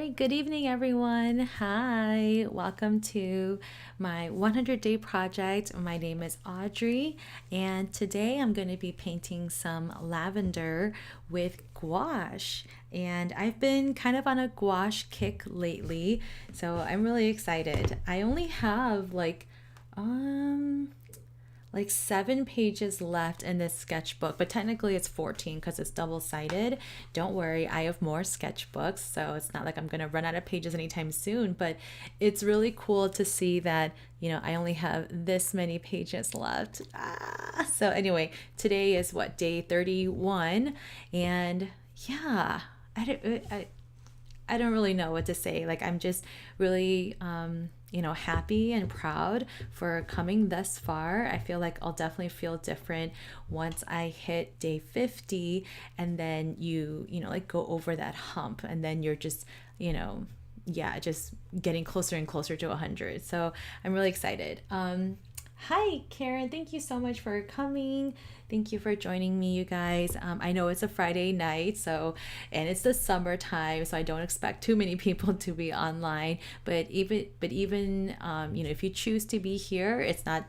right, good evening, everyone. Hi, welcome to my 100-day project. My name is Audrey, and today I'm going to be painting some lavender with gouache. And I've been kind of on a gouache kick lately, so I'm really excited. I only have like 7 pages left in this sketchbook, but technically it's 14 because it's double-sided. Don't worry, I have more sketchbooks, so it's not like I'm gonna run out of pages anytime soon, but it's really cool to see that, I only have this many pages left. So anyway, today is what, day 31, and yeah, I don't really know what to say. Like, I'm just really, happy and proud for coming thus far. I feel like I'll definitely feel different once I hit day 50, and then like go over that hump, and then you're just, just getting closer and closer to 100. So I'm really excited. Hi, Karen. Thank you so much for coming. Thank you for joining me, you guys. I know it's a Friday night, and it's the summertime, so I don't expect too many people to be online. But even if you choose to be here, it's not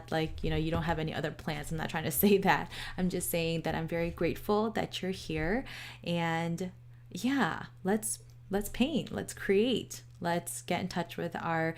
like you don't have any other plans. I'm not trying to say that. I'm just saying that I'm very grateful that you're here, and yeah, let's paint, let's create, let's get in touch with our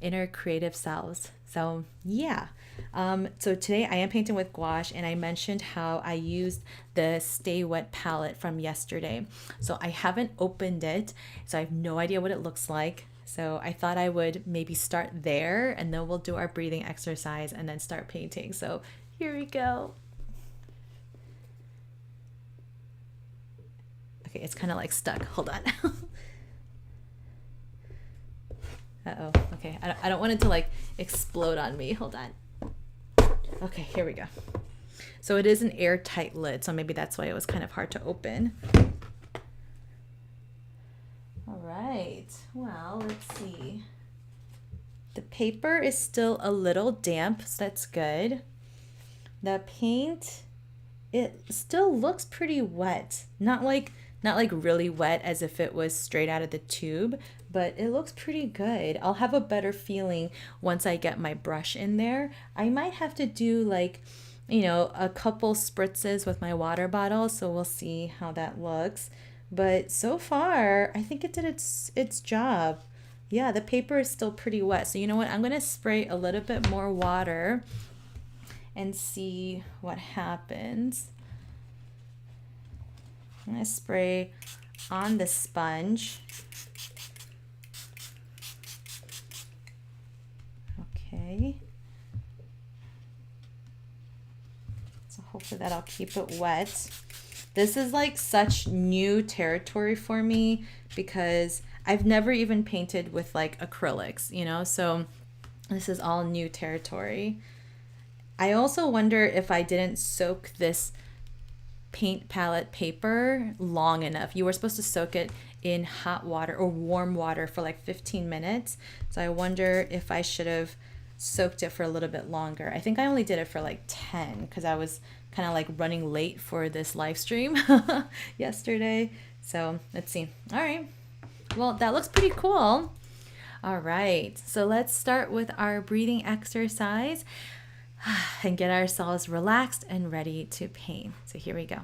inner creative selves. So yeah, so today I am painting with gouache, and I mentioned how I used the Stay Wet palette from yesterday. So I haven't opened it, so I have no idea what it looks like. So I thought I would maybe start there, and then we'll do our breathing exercise and then start painting. So here we go. Okay, it's kind of like stuck. Hold on. Uh-oh. Okay, I don't want it to like explode on me. Hold on. Okay, here we go. So it is an airtight lid, so maybe that's why it was kind of hard to open. All right. Well, let's see. The paper is still a little damp, so that's good. The paint, it still looks pretty wet. Not like really wet as if it was straight out of the tube, but it looks pretty good. I'll have a better feeling once I get my brush in there. I might have to do a couple spritzes with my water bottle, so we'll see how that looks. But so far, I think it did its job. Yeah, the paper is still pretty wet. So you know what? I'm going to spray a little bit more water and see what happens. I'm going to spray on the sponge. Okay. So hopefully that'll keep it wet. This is like such new territory for me because I've never even painted with like acrylics, so this is all new territory. I also wonder if I didn't soak this paint palette paper long enough. You were supposed to soak it in hot water or warm water for like 15 minutes. So I wonder if I should have soaked it for a little bit longer. I think I only did it for like 10 because I was kind of like running late for this live stream yesterday. So let's see. All right. Well, that looks pretty cool. All right. So let's start with our breathing exercise and get ourselves relaxed and ready to paint. So here we go.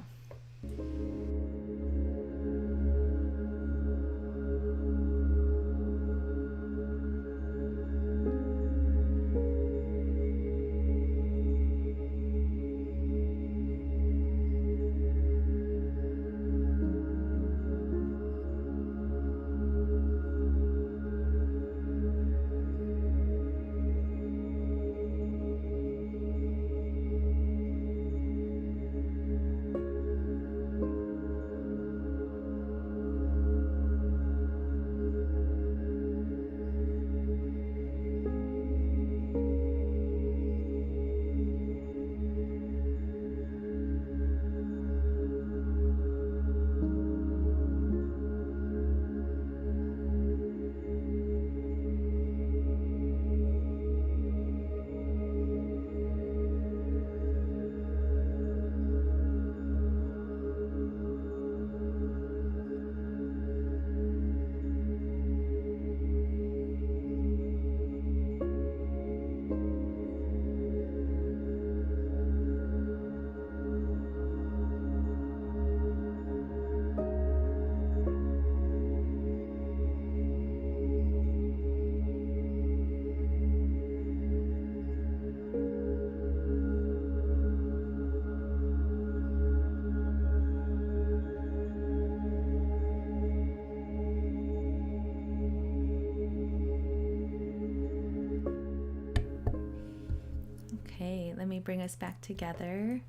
me bring us back together.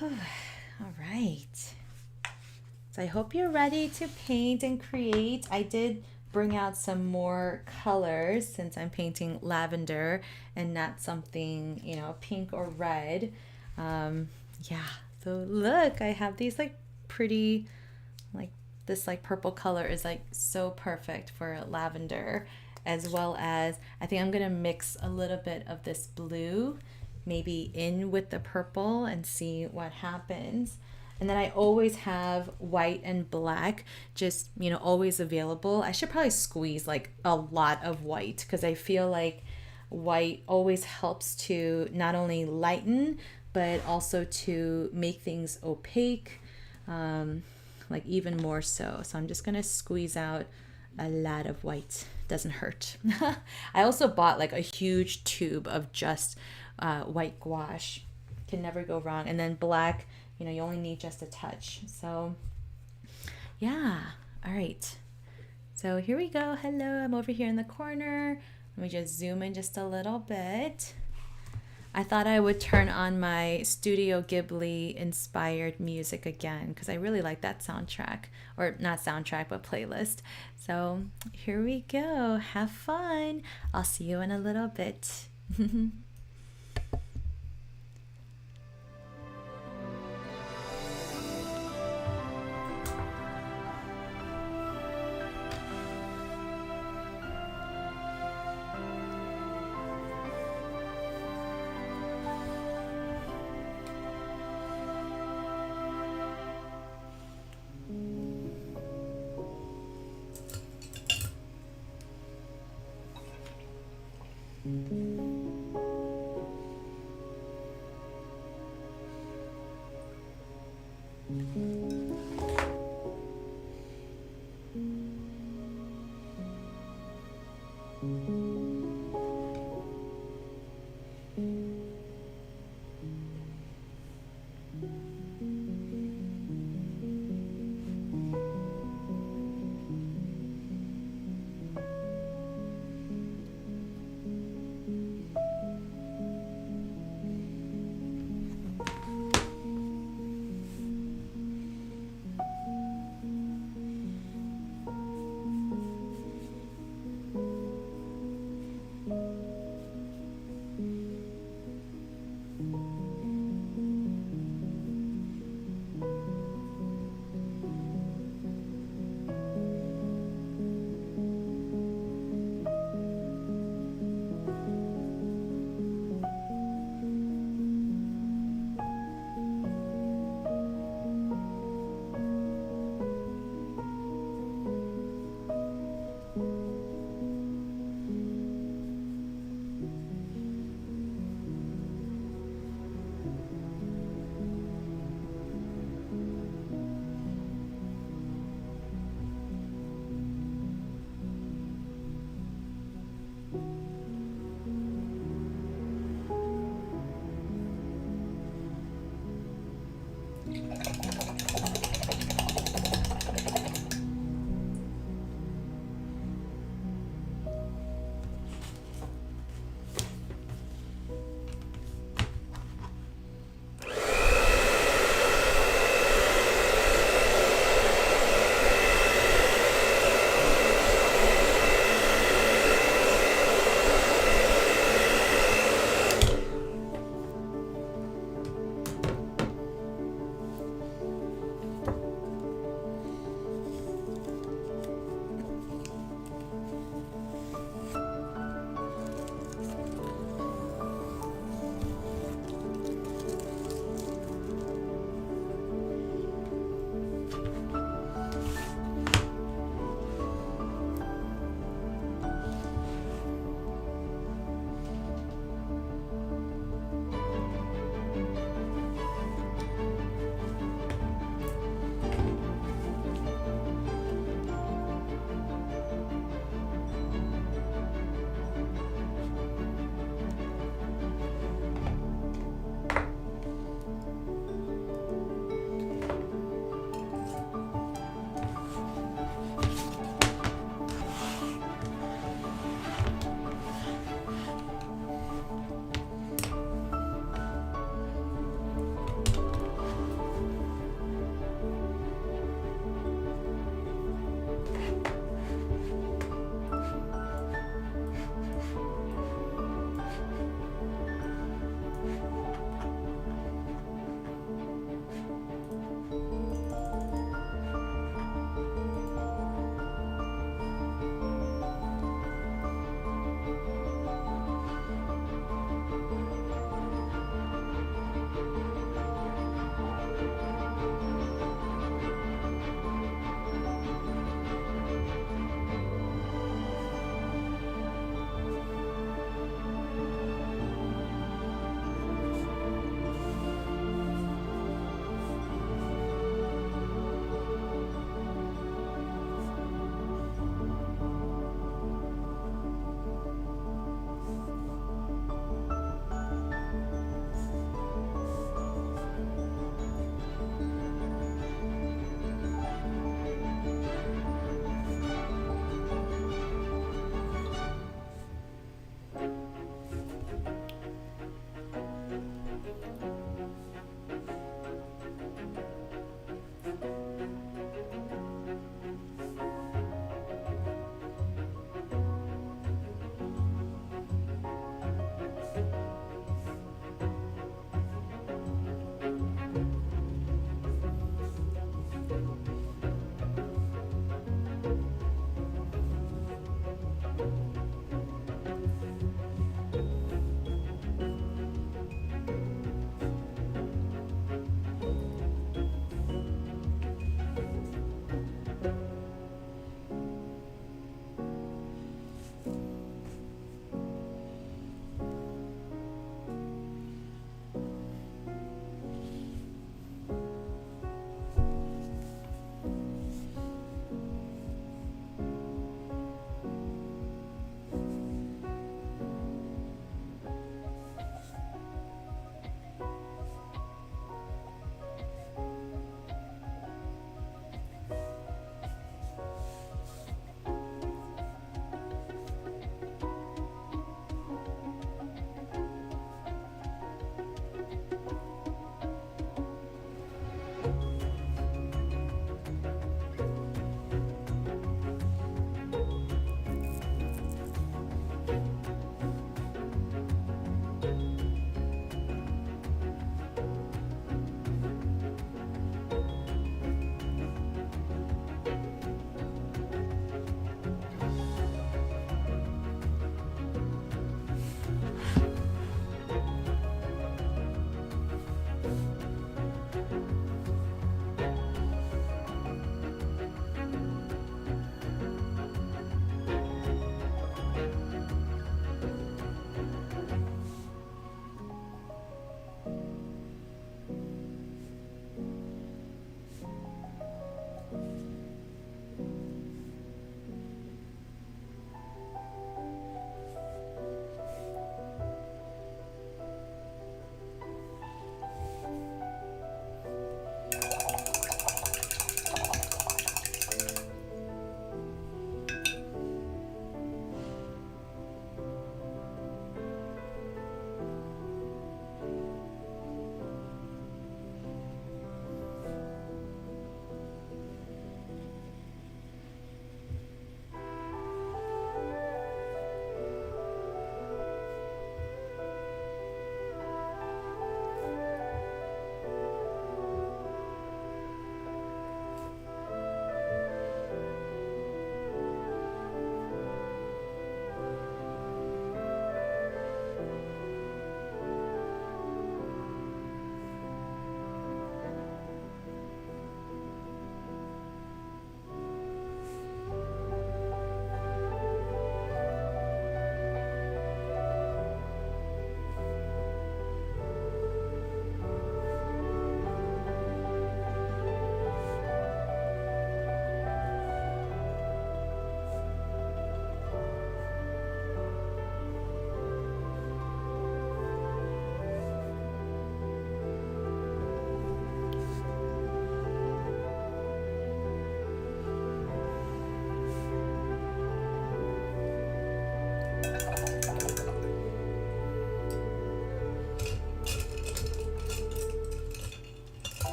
All right. So I hope you're ready to paint and create. I did bring out some more colors since I'm painting lavender and not something, you know, pink or red. Yeah, so look, I have these like pretty, like this like purple color is like so perfect for lavender, as well as I think I'm gonna mix a little bit of this blue maybe in with the purple and see what happens. And then I always have white and black just, you know, always available. I should probably squeeze like a lot of white because I feel like white always helps to not only lighten but also to make things opaque, like even more so. So I'm just gonna squeeze out a lot of white. Doesn't hurt. I also bought like a huge tube of just white gouache. Can never go wrong. And then black, you know, you only need just a touch. So yeah, all right. So here we go. Hello, I'm over here in the corner. Let me just zoom in just a little bit. I thought I would turn on my Studio Ghibli inspired music again because I really like that soundtrack, or not soundtrack, but playlist. So here we go. Have fun. I'll see you in a little bit.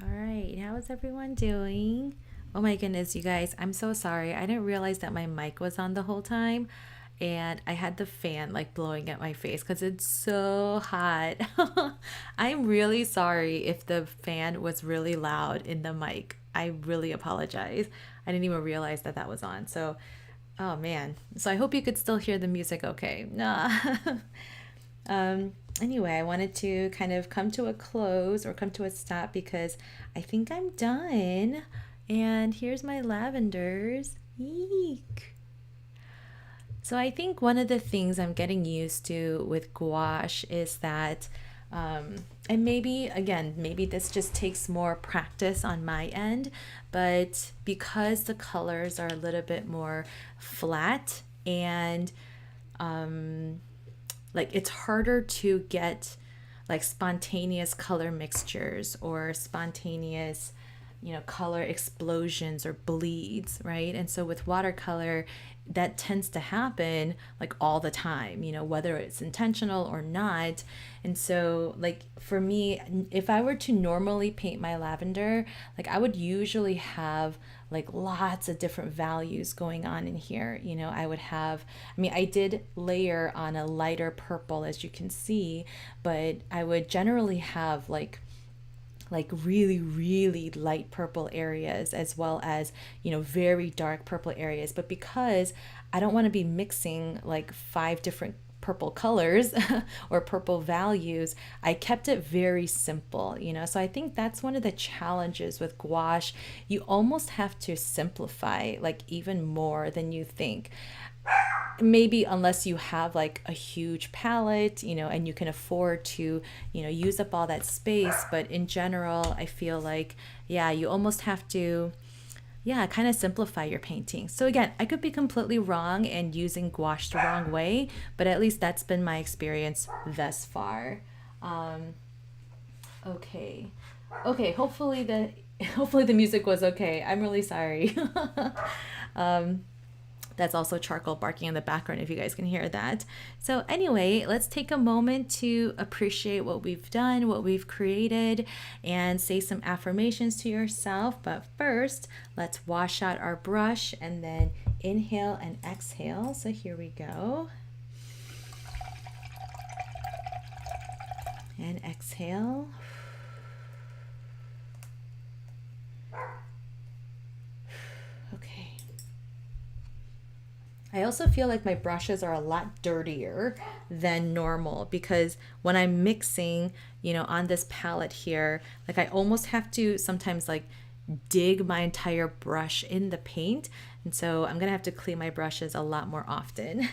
All right, how is everyone doing? Oh my goodness, you guys, I'm so sorry. I didn't realize that my mic was on the whole time and I had the fan like blowing at my face because it's so hot. I'm really sorry if the fan was really loud in the mic. I really apologize. I didn't even realize that that was on. So, oh man. So I hope you could still hear the music okay. Nah. Anyway, I wanted to kind of come to a close or come to a stop because I think I'm done. And here's my lavenders. Eek. So I think one of the things I'm getting used to with gouache is that, and maybe again, maybe this just takes more practice on my end, but because the colors are a little bit more flat and like it's harder to get like spontaneous color mixtures or spontaneous color explosions or bleeds, right? And so with watercolor that tends to happen like all the time, whether it's intentional or not. And so like for me, if I were to normally paint my lavender, like I would usually have like lots of different values going on in here. I would have, I did layer on a lighter purple as you can see, but I would generally have like really really light purple areas as well as very dark purple areas. But because I don't want to be mixing like 5 different purple colors or purple values, I kept it very simple. So I think that's one of the challenges with gouache. You almost have to simplify like even more than you think, maybe unless you have like a huge palette, and you can afford to, use up all that space. But in general, I feel like, yeah, you almost have to, yeah, kind of simplify your painting. So again, I could be completely wrong and using gouache the wrong way, but at least that's been my experience thus far. Okay. Okay, hopefully the music was okay. I'm really sorry. That's also charcoal barking in the background if you guys can hear that. So anyway, let's take a moment to appreciate what we've done, what we've created, and say some affirmations to yourself. But first, let's wash out our brush and then inhale and exhale. So here we go. And exhale. Okay. I also feel like my brushes are a lot dirtier than normal because when I'm mixing, on this palette here, like I almost have to sometimes like dig my entire brush in the paint. And so I'm gonna have to clean my brushes a lot more often.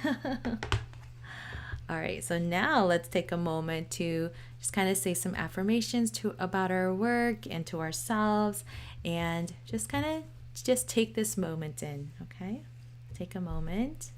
All right, so now let's take a moment to just kind of say some affirmations about our work and to ourselves, and just kind of just take this moment in, okay? Take a moment.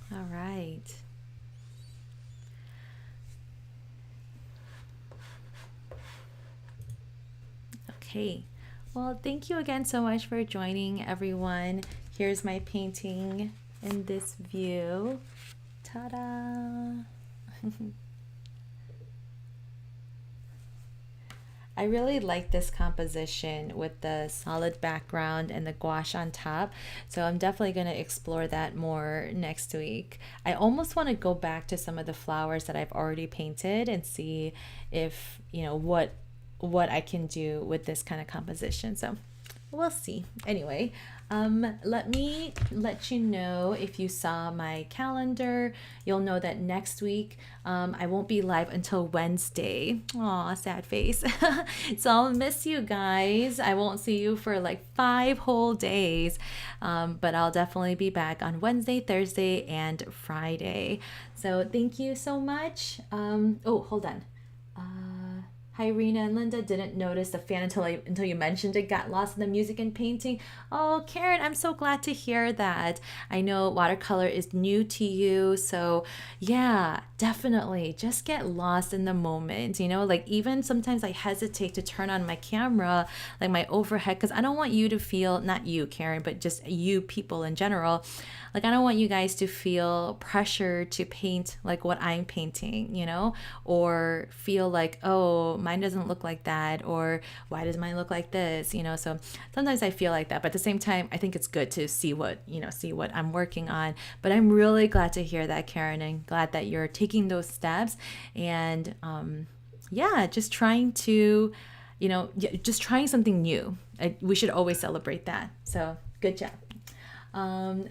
All right. Okay. Well, thank you again so much for joining, everyone. Here's my painting in this view. Ta-da! I really like this composition with the solid background and the gouache on top. So I'm definitely going to explore that more next week. I almost want to go back to some of the flowers that I've already painted and see if, what I can do with this kind of composition. So we'll see. Anyway, Let me let you know if you saw my calendar. You'll know that next week I won't be live until Wednesday. Aw, sad face. So I'll miss you guys. I won't see you for like 5 whole days, but I'll definitely be back on Wednesday, Thursday, and Friday. So thank you so much. Oh, hold on. Hi, Rena and Linda. Didn't notice the fan until you mentioned it. Got lost in the music and painting. Oh, Karen, I'm so glad to hear that. I know watercolor is new to you, so yeah, definitely just get lost in the moment. You know, like even sometimes I hesitate to turn on my camera, like my overhead, because I don't want you to feel, not you, Karen, but just you people in general. Like, I don't want you guys to feel pressure to paint like what I'm painting, you know, or feel like, oh, mine doesn't look like that, or why does mine look like this, you know? So sometimes I feel like that, but at the same time, I think it's good to see what, you know, see what I'm working on. But I'm really glad to hear that, Karen, and glad that you're taking those steps and, yeah, just trying to, you know, just trying something new. We should always celebrate that. So good job.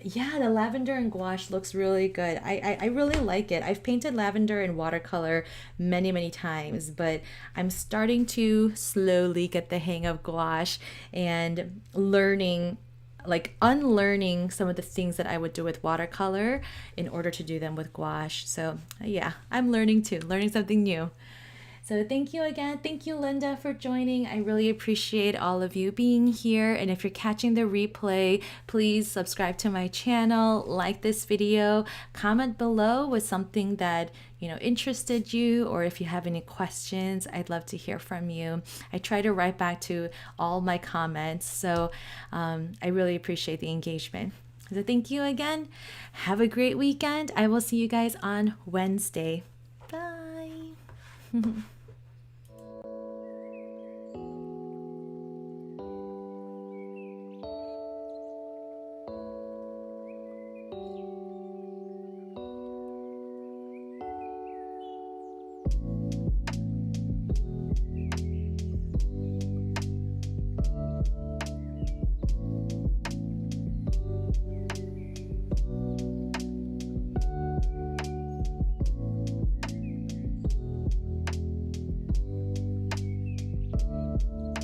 Yeah, the lavender and gouache looks really good. I really like it. I've painted lavender in watercolor many, many times, but I'm starting to slowly get the hang of gouache and learning, like unlearning some of the things that I would do with watercolor in order to do them with gouache. So yeah, I'm learning too, learning something new. So thank you again. Thank you, Linda, for joining. I really appreciate all of you being here. And if you're catching the replay, please subscribe to my channel, like this video, comment below with something that, you know, interested you, or if you have any questions, I'd love to hear from you. I try to write back to all my comments. So I really appreciate the engagement. So thank you again. Have a great weekend. I will see you guys on Wednesday. Bye.